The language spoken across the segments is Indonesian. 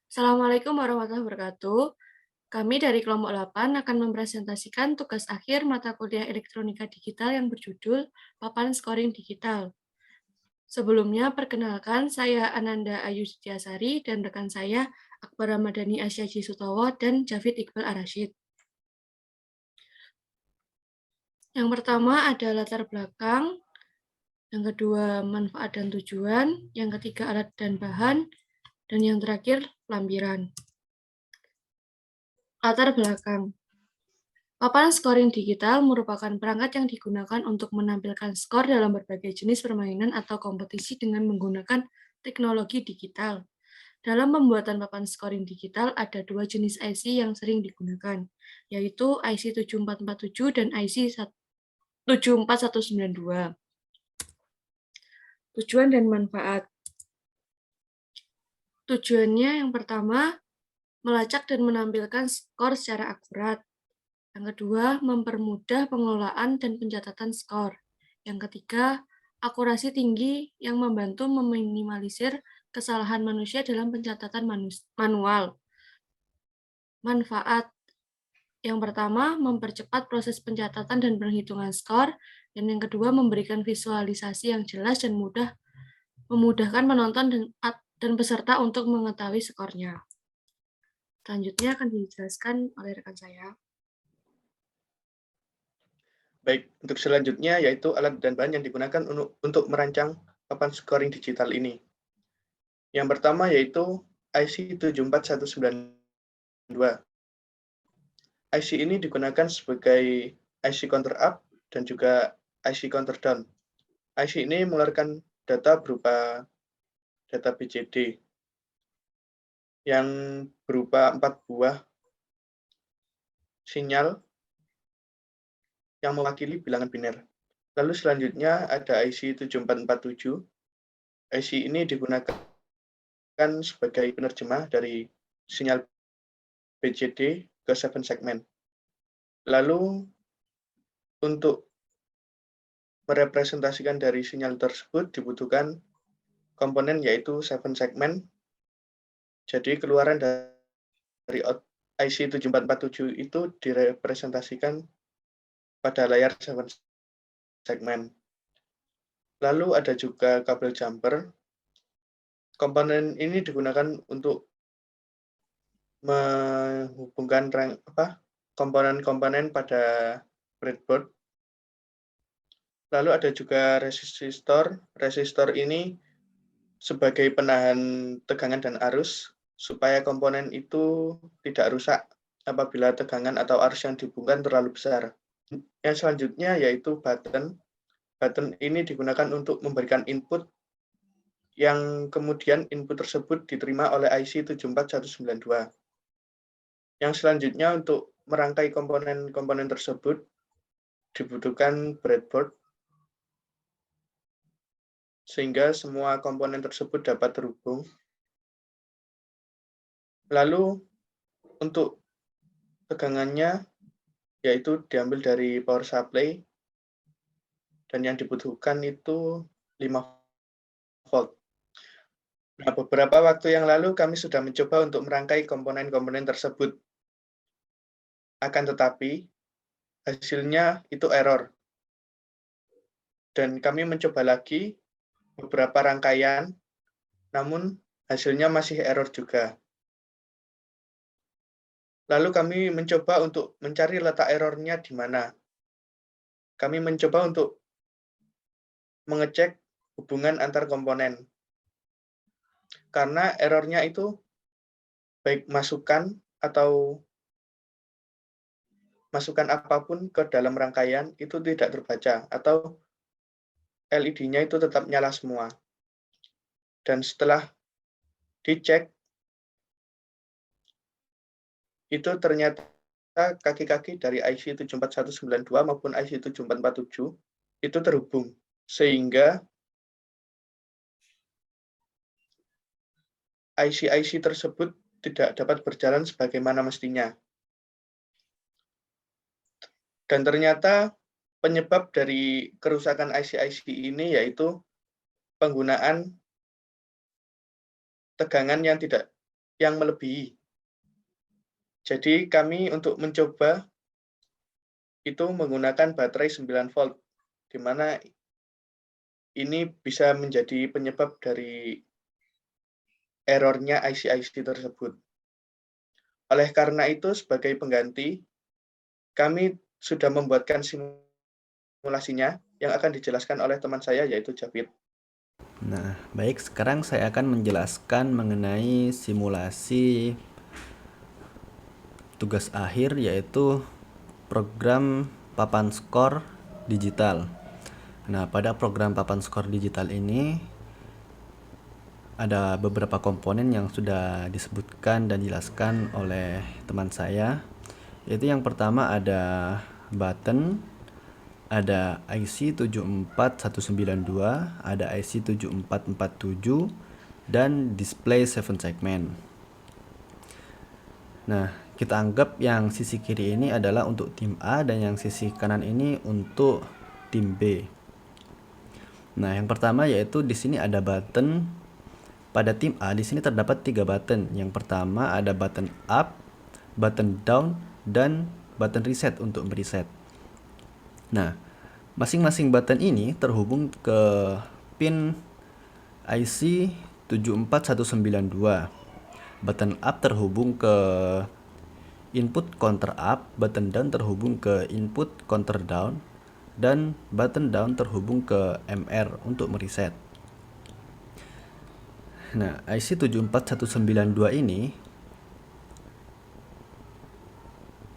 Assalamualaikum warahmatullahi wabarakatuh. Kami dari kelompok 8 akan mempresentasikan tugas akhir mata kuliah elektronika digital yang berjudul Papan Scoring Digital. Sebelumnya, perkenalkan saya Ananda Ayu Setiasari dan rekan saya Akbar Ramadhani Asyaji Sutowo dan Javid Iqbal Arasyid. Yang pertama ada latar belakang, yang kedua manfaat dan tujuan, yang ketiga alat dan bahan, dan yang terakhir lampiran. Latar belakang. Papan scoring digital merupakan perangkat yang digunakan untuk menampilkan skor dalam berbagai jenis permainan atau kompetisi dengan menggunakan teknologi digital. Dalam pembuatan papan scoring digital, ada dua jenis IC yang sering digunakan, yaitu IC 7447 dan IC 74192. Tujuan dan manfaat. Tujuannya yang pertama, melacak dan menampilkan skor secara akurat. Yang kedua, mempermudah pengelolaan dan pencatatan skor. Yang ketiga, akurasi tinggi yang membantu meminimalisir kesalahan manusia dalam pencatatan manual. Manfaat yang pertama, mempercepat proses pencatatan dan penghitungan skor. Dan yang kedua, memberikan visualisasi yang jelas dan memudahkan penonton dan peserta untuk mengetahui skornya. Selanjutnya akan dijelaskan oleh rekan saya. Baik, untuk selanjutnya yaitu alat dan bahan yang digunakan untuk merancang papan scoring digital ini. Yang pertama yaitu IC 74192. IC ini digunakan sebagai IC counter up dan juga IC counter down. IC ini mengeluarkan data berupa data BCD yang berupa 4 buah sinyal yang mewakili bilangan biner. Lalu selanjutnya ada IC 7447. IC ini digunakan sebagai penerjemah dari sinyal BCD ke 7 segmen. Lalu untuk merepresentasikan dari sinyal tersebut dibutuhkan komponen yaitu 7 segmen. Jadi keluaran dari IC 7447 itu direpresentasikan pada layar 7 segmen. Lalu ada juga kabel jumper. Komponen ini digunakan untuk menghubungkan komponen-komponen pada breadboard. Lalu ada juga resistor. Resistor ini sebagai penahan tegangan dan arus supaya komponen itu tidak rusak apabila tegangan atau arus yang dihubungkan terlalu besar. Yang selanjutnya yaitu button. Button ini digunakan untuk memberikan input yang kemudian input tersebut diterima oleh IC 74192. Yang selanjutnya untuk merangkai komponen-komponen tersebut dibutuhkan breadboard sehingga semua komponen tersebut dapat terhubung. Lalu untuk tegangannya yaitu diambil dari power supply dan yang dibutuhkan itu 5 volt. Nah, beberapa waktu yang lalu kami sudah mencoba untuk merangkai komponen-komponen tersebut. Akan tetapi hasilnya itu error. Dan kami mencoba lagi beberapa rangkaian, namun hasilnya masih error juga. Lalu kami mencoba untuk mencari letak errornya di mana. Kami mencoba untuk mengecek hubungan antar komponen. Karena errornya itu baik masukan apapun ke dalam rangkaian itu tidak terbaca atau LED-nya itu tetap nyala semua. Dan setelah dicek, itu ternyata kaki-kaki dari IC 74192 maupun IC 7447 itu terhubung. Sehingga IC-IC tersebut tidak dapat berjalan sebagaimana mestinya. Dan ternyata penyebab dari kerusakan IC-IC ini yaitu penggunaan tegangan yang tidak yang melebihi. Jadi kami untuk mencoba itu menggunakan baterai 9 volt, di mana ini bisa menjadi penyebab dari error-nya IC-IC tersebut. Oleh karena itu, sebagai pengganti, kami sudah membuatkan simulasinya yang akan dijelaskan oleh teman saya, yaitu Japit. Nah, baik, sekarang saya akan menjelaskan mengenai simulasi tugas akhir, yaitu program papan skor digital. Nah, pada program papan skor digital ini ada beberapa komponen yang sudah disebutkan dan dijelaskan oleh teman saya, yaitu yang pertama ada button, ada IC 74192, ada IC 7447, dan display 7 segment. Nah, kita anggap yang sisi kiri ini adalah untuk tim A dan yang sisi kanan ini untuk tim B. Nah, yang pertama yaitu di sini ada button. Pada tim A di sini terdapat 3 button. Yang pertama ada button up, button down, dan button reset untuk mereset. Nah, masing-masing button ini terhubung ke pin IC 74192. Button up terhubung ke input counter up, button down terhubung ke input counter down, dan button down terhubung ke MR untuk mereset. Nah, IC 74192 ini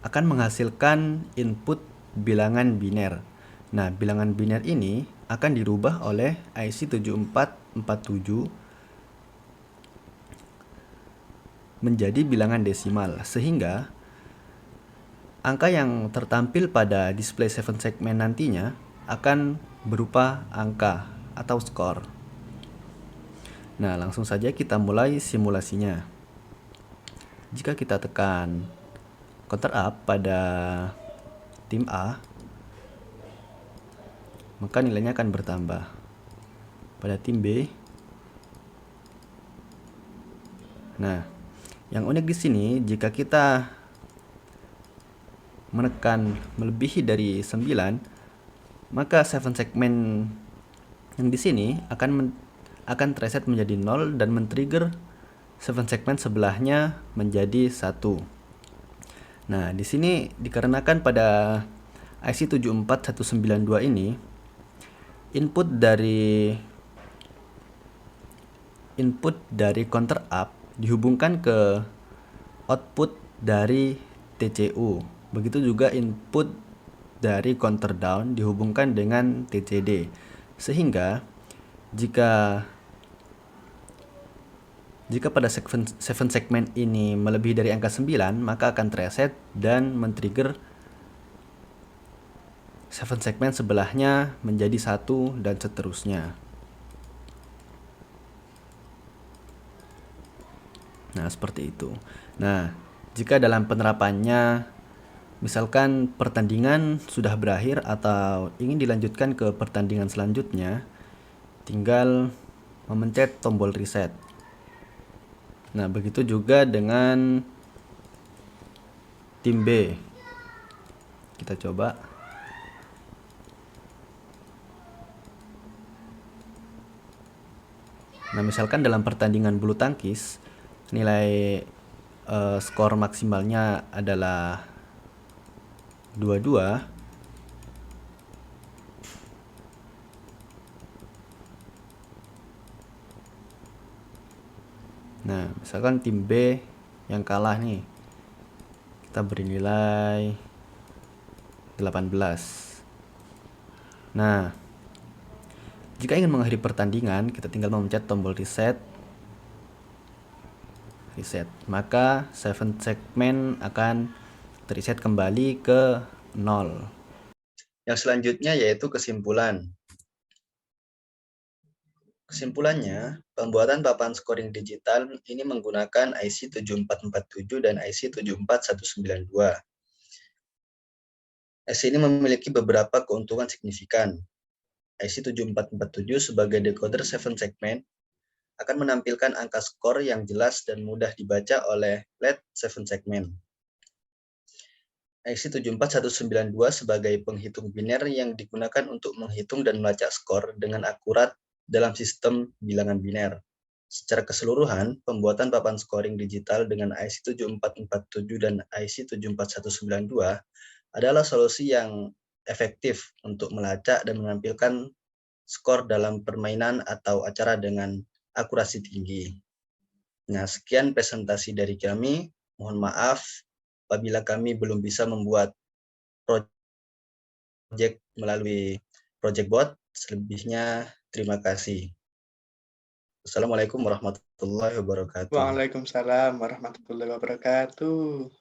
akan menghasilkan input bilangan biner. Nah, bilangan biner ini akan dirubah oleh IC 7447 menjadi bilangan desimal, sehingga angka yang tertampil pada display 7 segment nantinya akan berupa angka atau skor. Nah, langsung saja kita mulai simulasinya. Jika kita tekan counter up pada tim A, maka nilainya akan bertambah. Pada tim B, nah, yang unik di sini jika kita menekan melebihi dari 9, maka 7 segment yang di sini akan reset menjadi 0 dan men-trigger 7 segment sebelahnya menjadi 1. Nah, di sini dikarenakan pada IC 74192 ini input dari counter up dihubungkan ke output dari TCU. Begitu juga input dari counter down dihubungkan dengan TCD. Sehingga jika pada 7 segment ini melebihi dari angka 9, maka akan reset dan men-trigger 7 segment sebelahnya menjadi 1 dan seterusnya. Nah, seperti itu. Nah, jika dalam penerapannya misalkan pertandingan sudah berakhir atau ingin dilanjutkan ke pertandingan selanjutnya, tinggal memencet tombol reset. Nah, begitu juga dengan tim B. Kita coba. Nah, misalkan dalam pertandingan bulu tangkis, nilai skor maksimalnya adalah 22. Nah, misalkan tim B yang kalah nih, kita beri nilai 18. Nah, jika ingin mengakhiri pertandingan, kita tinggal memencet tombol reset. Maka 7 segmen akan reset kembali ke 0. Yang selanjutnya yaitu kesimpulan. Kesimpulannya, pembuatan papan scoring digital ini menggunakan IC 7447 dan IC 74192. IC ini memiliki beberapa keuntungan signifikan. IC 7447 sebagai decoder 7 segment akan menampilkan angka skor yang jelas dan mudah dibaca oleh LED 7 segment. IC 74192 sebagai penghitung biner yang digunakan untuk menghitung dan melacak skor dengan akurat dalam sistem bilangan biner. Secara keseluruhan, pembuatan papan scoring digital dengan IC 7447 dan IC 74192 adalah solusi yang efektif untuk melacak dan menampilkan skor dalam permainan atau acara dengan akurasi tinggi. Nah, sekian presentasi dari kami. Mohon maaf apabila kami belum bisa membuat proyek melalui project bot. Selebihnya, terima kasih. Assalamualaikum warahmatullahi wabarakatuh. Waalaikumsalam warahmatullahi wabarakatuh.